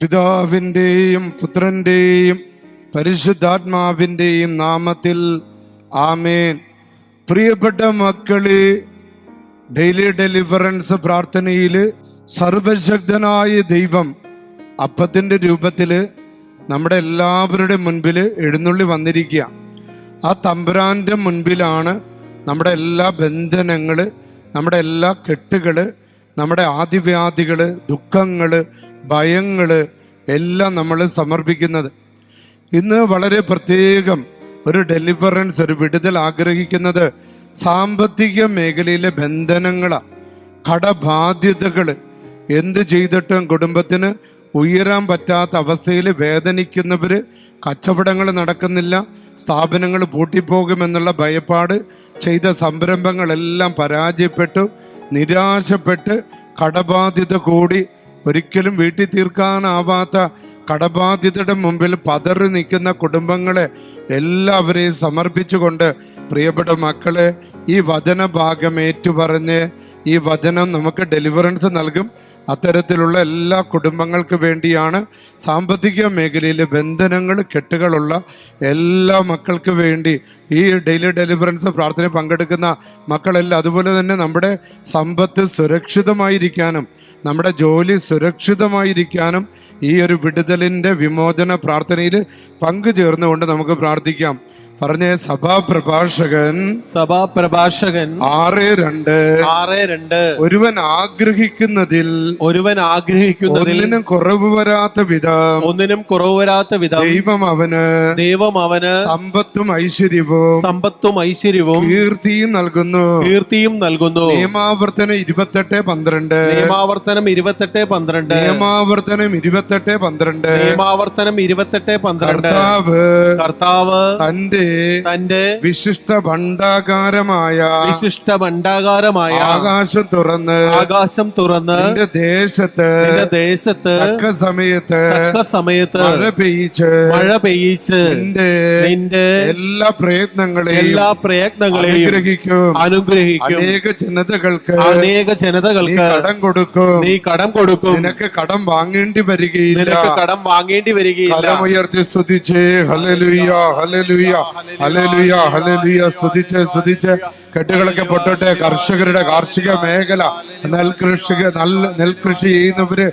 പിതാവിൻ്റെയും പുത്രൻ്റെയും പരിശുദ്ധാത്മാവിൻ്റെയും നാമത്തിൽ ആമേൻ. പ്രിയപ്പെട്ട മക്കളെ, ഡെയിലി ഡെലിവറൻസ് പ്രാർത്ഥനയിൽ സർവശക്തനായ ദൈവം അപ്പത്തിൻ്റെ രൂപത്തിൽ നമ്മുടെ എല്ലാവരുടെ മുൻപിൽ എഴുന്നള്ളി വന്നിരിക്കുക. ആ തമ്പുരാൻ്റെ മുൻപിലാണ് നമ്മുടെ എല്ലാ ബന്ധനങ്ങൾ, നമ്മുടെ എല്ലാ കെട്ടുകൾ, നമ്മുടെ ആദിവ്യാധികൾ, ദുഃഖങ്ങൾ, ഭയങ്ങൾ എല്ലാം നമ്മൾ സമർപ്പിക്കുന്നത്. ഇന്ന് വളരെ പ്രത്യേകം ഒരു ഡെലിവറൻസ്, ഒരു വിടുതൽ ആഗ്രഹിക്കുന്നത് സാമ്പത്തിക മേഖലയിലെ ബന്ധനങ്ങളാണ്, കടബാധ്യതകൾ. എന്ത് ചെയ്തിട്ടും കുടുംബത്തിന് ഉയരാൻ പറ്റാത്ത അവസ്ഥയിൽ വേദനിക്കുന്നവർ, കച്ചവടങ്ങൾ നടക്കുന്നില്ല, സ്ഥാപനങ്ങൾ പൂട്ടിപ്പോകുമെന്നുള്ള ഭയപ്പാട്, ചെയ്ത സംരംഭങ്ങളെല്ലാം പരാജയപ്പെട്ടു, നിരാശപ്പെട്ട് കടബാധ്യത കൂടി ഒരിക്കലും വീട്ടിൽ തീർക്കാനാവാത്ത കടബാധ്യതയുടെ മുമ്പിൽ പതറി നിൽക്കുന്ന കുടുംബങ്ങളെ എല്ലാവരെയും സമർപ്പിച്ചുകൊണ്ട്, പ്രിയപ്പെട്ട മക്കളെ, ഈ വചന ഭാഗം ഏറ്റുപറഞ്ഞ് ഈ വചനം നമുക്ക് ഡെലിവറൻസ് നൽകും. അത്തരത്തിലുള്ള എല്ലാ കുടുംബങ്ങൾക്ക് വേണ്ടിയാണ്. സാമ്പത്തിക മേഖലയിൽ ബന്ധനങ്ങൾ, കെട്ടുകളുള്ള എല്ലാ മക്കൾക്ക് വേണ്ടി ഈ ഡെയിലി ഡെലിവറൻസ് പ്രാർത്ഥനയിൽ പങ്കെടുക്കുന്ന മക്കളെല്ലാം, അതുപോലെ തന്നെ നമ്മുടെ സമ്പത്ത് സുരക്ഷിതമായിരിക്കാനും നമ്മുടെ ജോലി സുരക്ഷിതമായിരിക്കാനും ഈ ഒരു വിടുതലിൻ്റെ വിമോചന പ്രാർത്ഥനയിൽ പങ്കുചേർന്നുകൊണ്ട് നമുക്ക് പ്രാർത്ഥിക്കാം. പറഞ്ഞ സഭാപ്രഭാഷകൻ 6:2 ഒരുവൻ ആഗ്രഹിക്കുന്നതിൽ ഒന്നിനും കുറവ് വരാത്ത വിധം ദൈവം അവന് സമ്പത്തും ഐശ്വര്യവും കീർത്തിയും നൽകുന്നു. നിയമാവർത്തനം 28:12 കർത്താവ് തന്റെ വിശിഷ്ട ഭണ്ഡാകാരമായ ആകാശം തുറന്ന് നിന്റെ ദേശത്ത് തക്ക സമയത്ത് മഴ പെയ്യിച്ച് നിന്റെ എല്ലാ പ്രയത്നങ്ങളെയും അനുഗ്രഹിക്കും. അനേക ജനതകൾക്ക് നീ കടം കൊടുക്കും. നിനക്ക് കടം വാങ്ങേണ്ടി വരികയില്ല. കരമുയർത്തി സ്തുതിച്ച് ഹല്ലേലൂയ, ഹല്ലേലൂയ, ഹല്ലേലൂയ, ഹല്ലേലൂയ. സ്തുതിച്ച് കെട്ടുകളൊക്കെ പൊട്ടട്ടെ. കർഷകരുടെ കാർഷിക മേഖല, നെൽകൃഷി ചെയ്യുന്നവര്,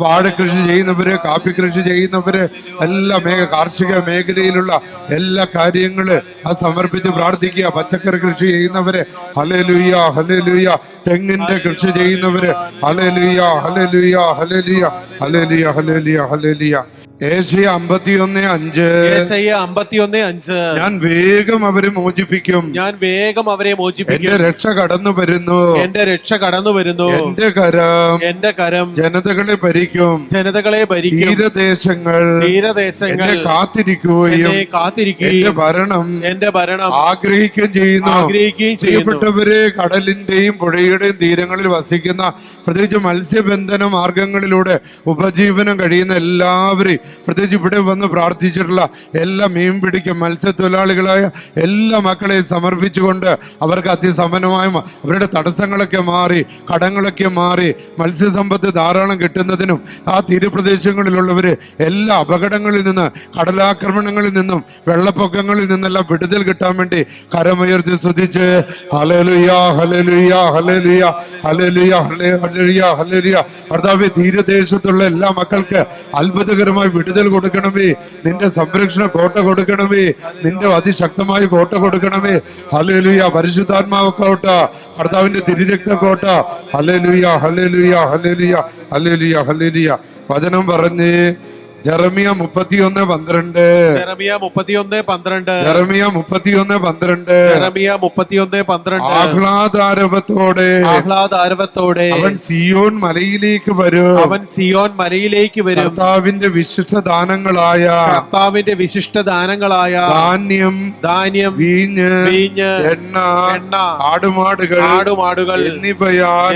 വാഴ കൃഷി ചെയ്യുന്നവര്, കാപ്പി കൃഷി ചെയ്യുന്നവര്, എല്ലാ കാർഷിക മേഖലയിലുള്ള എല്ലാ കാര്യങ്ങള് അത് സമർപ്പിച്ച് പ്രാർത്ഥിക്കുക. പച്ചക്കറി കൃഷി ചെയ്യുന്നവര് ഹല്ലേലൂയ, ഹല്ലേലൂയ. തെങ്ങിന്റെ കൃഷി ചെയ്യുന്നവര് ഹല്ലേലൂയ, ഹല്ലേലൂയ, ഹല്ലേലൂയ, ഹല്ലേലൂയ, ഹല്ലേലൂയ, ഹല്ലേലൂയ. ഏശയ്യ 51:5 ഞാൻ വേഗം അവരെ മോചിപ്പിക്കും. എന്റെ രക്ഷ കടന്നു വരുന്നു. എന്റെ കരം ജനതകളെ ഭരിക്കും. തീരദേശങ്ങൾ എന്നെ കാത്തിരിക്കുകയും എന്റെ ഭരണം ആഗ്രഹിക്കുകയും ചെയ്യുന്നു. പ്രിയപ്പെട്ടവരെ, കടലിന്റെയും പുഴയുടെയും തീരങ്ങളിൽ വസിക്കുന്ന, പ്രത്യേകിച്ച് മത്സ്യബന്ധന മാർഗങ്ങളിലൂടെ ഉപജീവനം കഴിയുന്ന എല്ലാവരെയും, പ്രത്യേകിച്ച് ഇവിടെ വന്ന് പ്രാർത്ഥിച്ചിട്ടുള്ള എല്ലാ മീൻ പിടിക്കും മത്സ്യത്തൊഴിലാളികളായ എല്ലാ മക്കളെയും സമർപ്പിച്ചുകൊണ്ട് അവർക്ക് അതിസമ്പന്നമായ അവരുടെ തടസ്സങ്ങളൊക്കെ മാറി, കടങ്ങളൊക്കെ മാറി, മത്സ്യസമ്പത്ത് ധാരാളം കിട്ടുന്നതിനും, ആ തീരപ്രദേശങ്ങളിലുള്ളവര് എല്ലാ അപകടങ്ങളിൽ നിന്ന്, കടലാക്രമണങ്ങളിൽ നിന്നും, വെള്ളപ്പൊക്കങ്ങളിൽ നിന്നെല്ലാം വിടുതൽ കിട്ടാൻ വേണ്ടി കരമുയർത്തി സ്തുതിച്ച് ഹല്ലേലൂയ, ഹല്ലേലൂയ, ഹല്ലേലൂയ, ഹല്ലേലൂയ, ഹല്ലേലൂയ, ഹല്ലേലൂയ. കർത്താവേ, തീരദേശത്തുള്ള എല്ലാ മക്കൾക്ക് അത്ഭുതകരമായി വിടുതൽ കൊടുക്കണമേ. നിന്റെ സംരക്ഷണ കോട്ട കൊടുക്കണമേ. നിന്റെ അതിശക്തമായ കോട്ട കൊടുക്കണമേ. ഹല്ലേലൂയ. പരിശുദ്ധാത്മാവ് കോട്ട, കർത്താവിന്റെ തിരുരക്ത കോട്ട. ഹല്ലേലൂയ, ഹല്ലേലൂയ, ഹല്ലേലൂയ, ഹല്ലേലൂയ, ഹല്ലേലൂയ. വചനം പറഞ്ഞ് ജെറമിയ 31:12 ആഹ്ലാദാരവത്തോടെ അവൻ സിയോൻ മലയിലേക്ക് വരും. കർത്താവിന്റെ വിശിഷ്ട ദാനങ്ങളായ ധാന്യം, വീഞ്ഞ്, എണ്ണ, ആടുമാടുകൾ എന്നിവയാൽ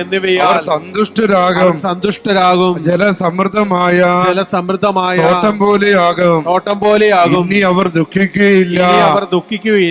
സന്തുഷ്ടരാകും. ജലസമൃദ്ധമായ തോട്ടം പോലെയാകും. ഇനി അവർ ദുഃഖിക്കുകയില്ല.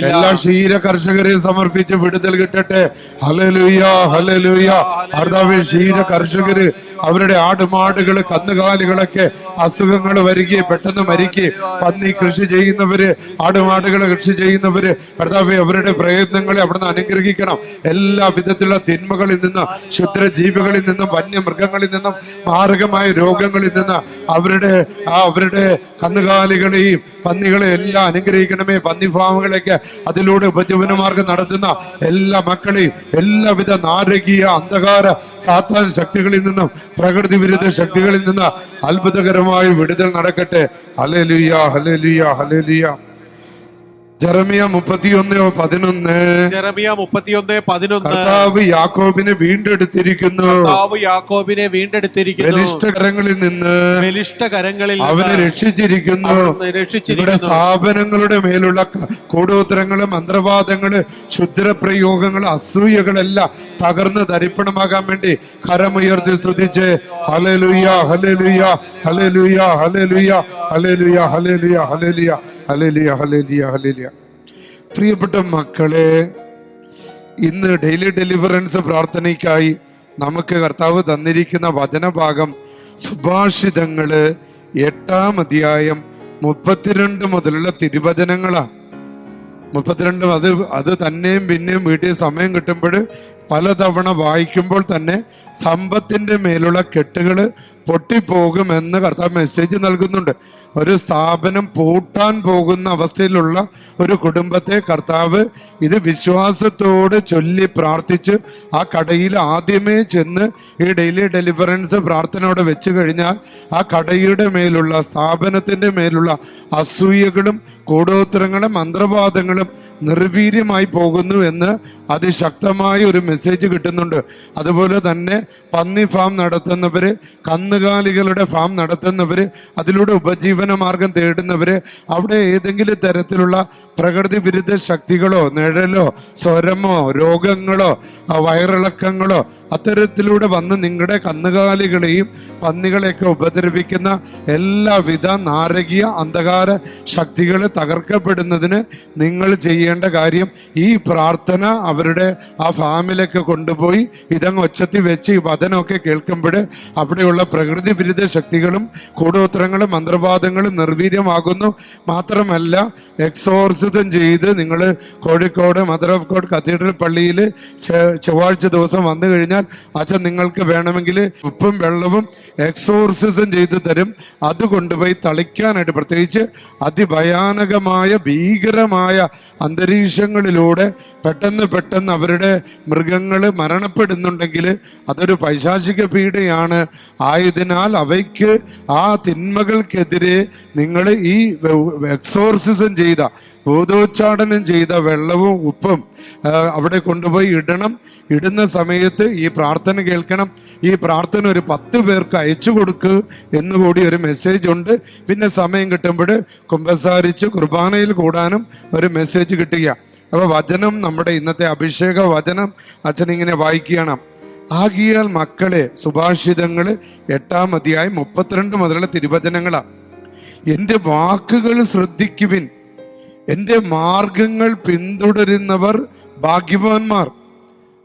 എല്ലാ ക്ഷീര കർഷകരെ സമർപ്പിച്ച് വിടുതൽ കിട്ടട്ടെ. Hallelujah, hallelujah. കർത്താവേ, ക്ഷീര കർഷകര് അവരുടെ ആടുമാടുകള് കന്നുകാലികളൊക്കെ അസുഖങ്ങൾ വരികയും പെട്ടെന്ന് മരിക്കുകയും, പന്നി കൃഷി ചെയ്യുന്നവര്, ആടുമാടുകളെ കൃഷി ചെയ്യുന്നവര് കർത്താവേ അവരുടെ പ്രയത്നങ്ങളെ അവിടുന്ന് അനുഗ്രഹിക്കണം. എല്ലാ വിധത്തിലുള്ള തിന്മകളിൽ നിന്നും, ക്ഷുദ്രജീവികളിൽ നിന്നും, വന്യമൃഗങ്ങളിൽ നിന്നും, മാരകമായ രോഗങ്ങളിൽ നിന്ന് അവരുടെ കന്നുകാലികളെയും പന്നികളെ എല്ലാം അനുഗ്രഹിക്കണമേ. പന്നി ഫാമുകളൊക്കെ അതിലൂടെ ഉപജീവനമാർഗം നടത്തുന്ന എല്ലാ മക്കളെയും എല്ലാവിധ നാരകീയ അന്ധകാര സാത്താൻ ശക്തികളിൽ നിന്നും, പ്രകൃതി വിരുദ്ധ ശക്തികളിൽ നിന്ന് അത്ഭുതകരമായ വിടുതൽ നടക്കട്ടെ. ഹല്ലേലൂയ, ഹല്ലേലൂയ, ഹല്ലേലൂയ. ജെറമിയ 31:11. കർത്താവ് യാക്കോബിനെ വീണ്ടെടുത്തിരിക്കുന്നു. ബലിഷ്ഠകരങ്ങളിൽ നിന്ന് അവനെ രക്ഷിച്ചിരിക്കുന്നു. സ്ഥാപനങ്ങളുടെ മേലുള്ള കൂടോത്രങ്ങള്, മന്ത്രവാദങ്ങള്, ക്ഷുദ്രപ്രയോഗങ്ങള്, അസൂയകളെല്ലാം തകർന്ന് തരിപ്പണമാകാൻ വേണ്ടി കരമുയർത്തി സ്തുതിച്ച് ഹല്ലേലൂയ, ഹല്ലേലൂയ, ഹല്ലേലൂയ, ഹല്ലേലൂയ, ഹല്ലേലൂയ, ഹല്ലേലൂയ, ഹല്ലേലൂയ, ഹല്ലേലൂയ, ഹല്ലേലൂയ, ഹല്ലേലൂയ. പ്രിയപ്പെട്ട മക്കളെ, ഇന്ന് ഡെയിലി ഡെലിവറൻസ് പ്രാർത്ഥനയ്ക്കായി നമുക്ക് കർത്താവ് തന്നിരിക്കുന്ന വചനഭാഗം സുഭാഷിതങ്ങള് 8-ാം അധ്യായം 32 മുതലുള്ള തിരുവചനങ്ങളാണ്. 32 അത് തന്നെയും പിന്നെയും വീട്ടിൽ സമയം കിട്ടുമ്പോൾ പലതവണ വായിക്കുമ്പോൾ തന്നെ സമ്പത്തിന്റെ മേലുള്ള കെട്ടുകള് പൊട്ടിപ്പോകുമെന്ന് കർത്താവ് മെസ്സേജ് നൽകുന്നുണ്ട്. ഒരു സ്ഥാപനം പൂട്ടാൻ പോകുന്ന അവസ്ഥയിലുള്ള ഒരു കുടുംബത്തെ കർത്താവ് ഇത് വിശ്വാസത്തോട് ചൊല്ലി പ്രാർത്ഥിച്ച് ആ കടയിൽ ആദ്യമേ ചെന്ന് ഈ ഡെയിലി ഡെലിവറൻസ് പ്രാർത്ഥനയോടെ വെച്ച് കഴിഞ്ഞാൽ ആ കടയുടെ മേലുള്ള, സ്ഥാപനത്തിന്റെ മേലുള്ള അസൂയകളും കൂടോത്രങ്ങളും മന്ത്രവാദങ്ങളും നിർവീര്യമായി പോകുന്നു എന്ന് അതിശക്തമായ ഒരു മെസ്സേജ് കിട്ടുന്നുണ്ട്. അതുപോലെ തന്നെ പന്നി ഫാം നടത്തുന്നവര്, കന്നുകാലികളുടെ ഫാം നടത്തുന്നവര്, അതിലൂടെ ഉപജീവന മാർഗം തേടുന്നവര്, അവിടെ ഏതെങ്കിലും തരത്തിലുള്ള പ്രകൃതി വിരുദ്ധ ശക്തികളോ നിഴലോ സ്വരമോ രോഗങ്ങളോ വയറിളക്കങ്ങളോ അത്തരത്തിലൂടെ വന്ന് നിങ്ങളുടെ കന്നുകാലികളെയും പന്നികളെയൊക്കെ ഉപദ്രവിക്കുന്ന എല്ലാവിധ നാരകീയ അന്ധകാര ശക്തികൾ തകർക്കപ്പെടുന്നതിന് നിങ്ങൾ ചെയ്യേണ്ട കാര്യം ഈ പ്രാർത്ഥന അവരുടെ ആ ഫാമിലൊക്കെ കൊണ്ടുപോയി ഇതങ്ങ് ഒച്ചത്തി വെച്ച് ഈ വചനമൊക്കെ കേൾക്കുമ്പോൾ അവിടെയുള്ള പ്രകൃതി വിരുദ്ധ ശക്തികളും കൂടോത്രങ്ങളും മന്ത്രവാദങ്ങളും നിർവീര്യമാകുന്നു. മാത്രമല്ല എക്സോർസിസം ചെയ്ത് നിങ്ങൾ Kozhikode mother of God cathedral പള്ളിയിൽ ചൊവ്വാഴ്ച ദിവസം വന്നു കഴിഞ്ഞാൽ അച്ഛൻ നിങ്ങൾക്ക് വേണമെങ്കിൽ ഉപ്പും വെള്ളവും എക്സോർസിസം ചെയ്ത് തരും. അത് കൊണ്ടുപോയി തളിക്കാനായിട്ട്, പ്രത്യേകിച്ച് അതിഭയാനകമായ ഭീകരമായ അന്തരീക്ഷങ്ങളിലൂടെ പെട്ടെന്ന് അവരുടെ മൃഗങ്ങൾ മരണപ്പെടുന്നുണ്ടെങ്കിൽ അതൊരു പൈശാചിക പീഡയാണ്. ആയതിനാൽ അവയ്ക്ക് ആ തിന്മകൾക്കെതിരെ നിങ്ങൾ ഈ എക്സോർസിസം ചെയ്ത, ഭൂതോച്ചാടനം ചെയ്ത വെള്ളവും ഉപ്പും അവിടെ കൊണ്ടുപോയി ഇടണം. ഇടുന്ന സമയത്ത് ഈ പ്രാർത്ഥന കേൾക്കണം. ഈ പ്രാർത്ഥന ഒരു 10 പേർക്ക് അയച്ചു കൊടുക്കുക എന്നുകൂടി ഒരു മെസ്സേജ് ഉണ്ട്. പിന്നെ സമയം കിട്ടുമ്പോൾ കുമ്പസാരിച്ച് കുർബാനയിൽ കൂടാനും ഒരു മെസ്സേജ് കിട്ടുക. അപ്പൊ വചനം, നമ്മുടെ ഇന്നത്തെ അഭിഷേക വചനം അച്ഛനിങ്ങനെ വായിക്കുകയാണ്. ആകിയാൽ മക്കളെ, സുഭാഷിതങ്ങള് 8-ാം അധ്യായം 32 മുതലുള്ള തിരുവചനങ്ങളാ. എന്റെ വാക്കുകൾ ശ്രദ്ധിക്കുവിൻ, എന്റെ മാർഗങ്ങൾ പിന്തുടരുന്നവർ ഭാഗ്യവാന്മാർ.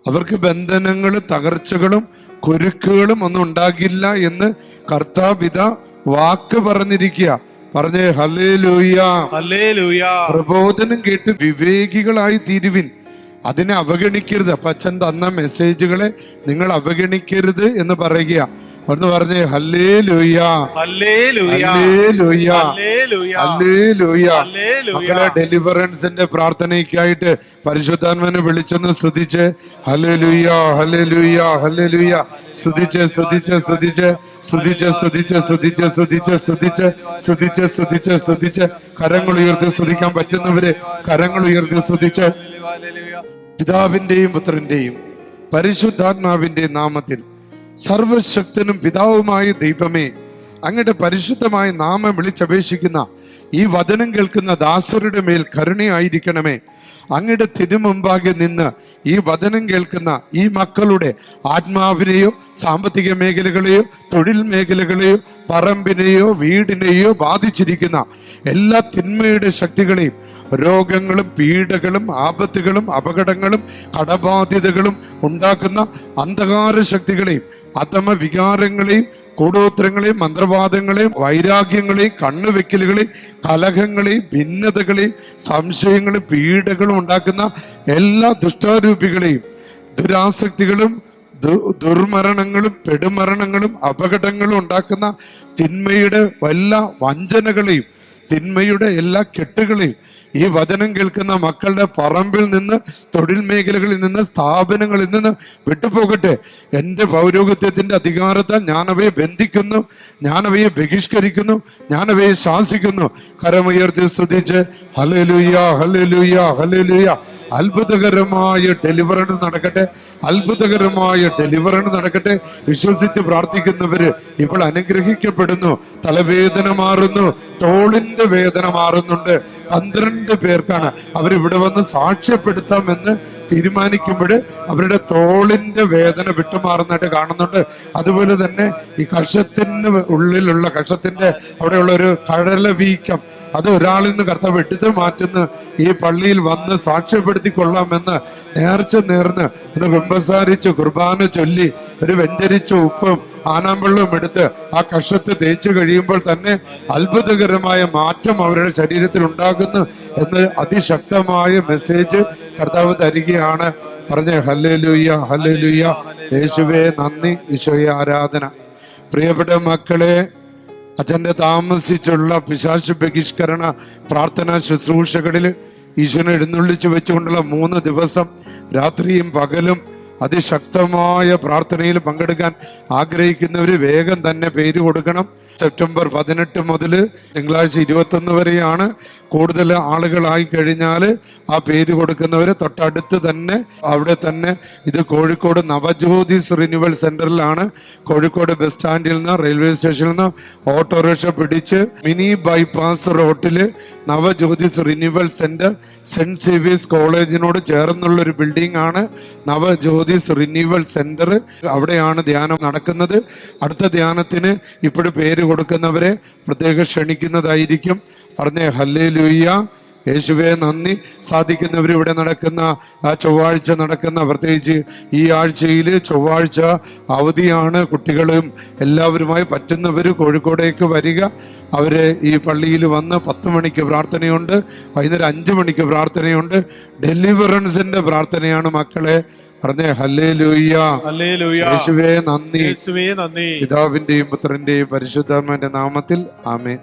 അവർക്ക് ബന്ധനങ്ങളും തകർച്ചകളും കുരുക്കുകളും ഒന്നും ഉണ്ടാകില്ല എന്ന് കർത്താവിത വാക്ക് പറഞ്ഞിരിക്കുക. പറഞ്ഞേ ഹല്ലേലൂയ, ഹല്ലേലൂയ. പ്രബോധനം കേട്ട് വിവേകികളായി തീരുവിൻ, അതിനെ അവഗണിക്കരുത്. അപ്പൊ അച്ഛൻ തന്ന മെസ്സേജുകളെ നിങ്ങൾ അവഗണിക്കരുത് എന്ന് പറയുക. ഒന്ന് പറഞ്ഞേ ഹല്ലേലൂയ, ഹല്ലേലൂയ, ഹല്ലേലൂയ, ഹല്ലേലൂയ. മക്കളെ, ഡെലിവറൻസിന്റെ പ്രാർത്ഥനയ്ക്കായിട്ട് പരിശുദ്ധാത്മാവിനെ വിളിച്ചൊന്ന് സ്തുതിച്ച് ഹല്ലേലൂയ, ഹല്ലേലൂയ, ഹല്ലേലൂയ. സ്തുതിച്ച് സ്തുതിച്ച് സ്തുതിച്ച് സ്തുതിച്ച് സ്തുതിച്ച് സ്തുതിച്ച് സ്തുതിച്ച് സ്തുതിച്ച് സ്തുതിച്ച് സ്തുതിച്ച് സ്തുതിച്ച് കരങ്ങൾ ഉയർത്തി സ്തുതിക്കാൻ പറ്റുന്നവര് കരങ്ങൾ ഉയർത്തി സ്തുതിച്ച്. പിതാവിന്റെയും പുത്രന്റെയും പരിശുദ്ധാത്മാവിന്റെ നാമത്തിൽ സർവശക്തനും പിതാവുമായ ദൈവമേ, അങ്ങയുടെ പരിശുദ്ധമായ നാമം വിളിച്ചപേക്ഷിക്കുന്ന ഈ വചനം കേൾക്കുന്ന ദാസരുടെ മേൽ കരുണയായിരിക്കണമേ. അങ്ങയുടെ തിരുമുമ്പാകെ നിന്ന് ഈ വചനം കേൾക്കുന്ന ഈ മക്കളുടെ ആത്മാവിനെയോ സാമ്പത്തിക മേഖലകളെയോ തൊഴിൽ മേഖലകളെയോ പറമ്പിനെയോ വീടിനെയോ ബാധിച്ചിരിക്കുന്ന എല്ലാ തിന്മയുടെ ശക്തികളെയും, രോഗങ്ങളും പീഡകളും ആപത്തുകളും അപകടങ്ങളും കടബാധ്യതകളും ഉണ്ടാക്കുന്ന അന്ധകാര ശക്തികളെയും അധമ വികാരങ്ങളെയും കൂടോത്രങ്ങളെയും മന്ത്രവാദങ്ങളെയും വൈരാഗ്യങ്ങളെയും കണ്ണുവെക്കലുകളെയും കലഹങ്ങളെയും ഭിന്നതകളെയും സംശയങ്ങളും പീഡകളും ഉണ്ടാക്കുന്ന എല്ലാ ദുഷ്ടാരൂപികളെയും ദുരാസക്തികളും ദുർമരണങ്ങളും പെടുമരണങ്ങളും അപകടങ്ങളും ഉണ്ടാക്കുന്ന തിന്മയുടെ എല്ലാ വഞ്ചനകളെയും തിന്മയുടെ എല്ലാ കെട്ടുകളെയും ഈ വചനം കേൾക്കുന്ന മക്കളുടെ പറമ്പിൽ നിന്ന്, തൊഴിൽ മേഖലകളിൽ നിന്ന്, സ്ഥാപനങ്ങളിൽ നിന്ന് വിട്ടുപോകട്ടെ. എൻ്റെ പൗരോഹിത്യത്തിന്റെ അധികാരത്താൽ ഞാനവയെ ബന്ധിക്കുന്നു, ഞാനവയെ ബഹിഷ്കരിക്കുന്നു, ഞാനവയെ ശാസിക്കുന്നു. കരമുയർത്തി സ്തുതിച്ച് ഹല്ലേലൂയ, ഹല്ലേലൂയ, ഹല്ലേലൂയ. അത്ഭുതകരമായ ഡെലിവറൻസ് നടക്കട്ടെ, അത്ഭുതകരമായ ഡെലിവറൻസ് നടക്കട്ടെ. വിശ്വസിച്ച് പ്രാർത്ഥിക്കുന്നവര് ഇപ്പോൾ അനുഗ്രഹിക്കപ്പെടുന്നു. തലവേദന മാറുന്നു, തോളിന്റെ വേദന മാറുന്നുണ്ട്. 12 പേർക്കാണ് അവരിവിടെ വന്ന് സാക്ഷ്യപ്പെടുത്താമെന്ന് തീരുമാനിക്കുമ്പോൾ അവരുടെ തോളിന്റെ വേദന വിട്ടുമാറുന്നതായിട്ട് കാണുന്നുണ്ട്. അതുപോലെ തന്നെ ഈ കഷത്തിന് ഉള്ളിലുള്ള കഷത്തിന്റെ അവിടെയുള്ള ഒരു കഴല വീക്കം, അത് ഒരാളിൽ നിന്ന് കർത്താവ് എടുത്ത് മാറ്റുന്ന ഈ പള്ളിയിൽ വന്ന് സാക്ഷ്യപ്പെടുത്തിക്കൊള്ളാമെന്ന് നേർന്ന് ഒന്ന് കുമ്പസാരിച്ച് കുർബാന ചൊല്ലി ഒരു വെഞ്ചരിച്ച ഉപ്പും ആനാമ്പെള്ളവും എടുത്ത് ആ കഷത്ത് തേച്ച് കഴിയുമ്പോൾ തന്നെ അത്ഭുതകരമായ മാറ്റം അവരുടെ ശരീരത്തിൽ ഉണ്ടാകുന്നു എന്ന് അതിശക്തമായ മെസ്സേജ് കർത്താവ് തരികയാണ്. പറഞ്ഞേ ഹല്ലേലൂയ, ഹല്ലേലൂയ. യേശുവേ നന്ദി, ഈശോയെ ആരാധന. പ്രിയപ്പെട്ട മക്കളെ, അച്ഛൻ്റെ താമസിച്ചുള്ള പിശാച് ബഹിഷ്കരണ പ്രാർത്ഥനാ ശുശ്രൂഷകളിൽ ഈശോനെ എഴുന്നള്ളിച്ച് വെച്ചുകൊണ്ടുള്ള 3 ദിവസം രാത്രിയും പകലും അതിശക്തമായ പ്രാർത്ഥനയിൽ പങ്കെടുക്കാൻ ആഗ്രഹിക്കുന്നവര് വേഗം തന്നെ പേര് കൊടുക്കണം. സെപ്റ്റംബർ 18 മുതൽ തിങ്കളാഴ്ച 21 വരെയാണ്. കൂടുതൽ ആളുകളായി കഴിഞ്ഞാൽ ആ പേര് കൊടുക്കുന്നവര് തൊട്ടടുത്ത് തന്നെ അവിടെ തന്നെ, ഇത് കോഴിക്കോട് നവജ്യോതിസ് റിന്യൂവൽ സെന്ററിലാണ്. കോഴിക്കോട് ബസ് സ്റ്റാൻഡിൽ നിന്ന്, റെയിൽവേ സ്റ്റേഷനിൽ നിന്ന് ഓട്ടോറിക്ഷ പിടിച്ച് മിനി ബൈപ്പാസ് റോട്ടില് Navajyothis renewal centre, saint Xavier's കോളേജിനോട് ചേർന്നുള്ള ഒരു ബിൽഡിംഗ് ആണ് നവജ്യോതിസ് റിന്യൂവൽ സെന്റർ. അവിടെയാണ് ധ്യാനം നടക്കുന്നത്. അടുത്ത ധ്യാനത്തിന് ഇപ്പോഴും പേര് കൊടുക്കുന്നവരെ പ്രത്യേകം ക്ഷണിക്കുന്നതായിരിക്കും. പറഞ്ഞേ ഹല്ലേലൂയ, യേശുവേ നന്ദി. സാധിക്കുന്നവർ ഇവിടെ നടക്കുന്ന ചൊവ്വാഴ്ച നടക്കുന്ന, പ്രത്യേകിച്ച് ഈ ആഴ്ചയിൽ ചൊവ്വാഴ്ച അവധിയാണ്. കുട്ടികളും എല്ലാവരുമായി പറ്റുന്നവർ കോഴിക്കോടേക്ക് വരിക. അവര് ഈ പള്ളിയിൽ വന്ന് 10 മണിക്ക് പ്രാർത്ഥനയുണ്ട്, വൈകുന്നേരം 5 മണിക്ക് പ്രാർത്ഥനയുണ്ട്. ഡെലിവറൻസിന്റെ പ്രാർത്ഥനയാണ് മക്കളെ. പറഞ്ഞേ ഹല്ലേലൂയ, ഹല്ലേലൂയ. യേശുവേ നന്ദി, യേശുവേ നന്ദി. പിതാവിന്റെയും പുത്രന്റെയും പരിശുദ്ധാത്മാവിന്റെ നാമത്തിൽ ആമേൻ.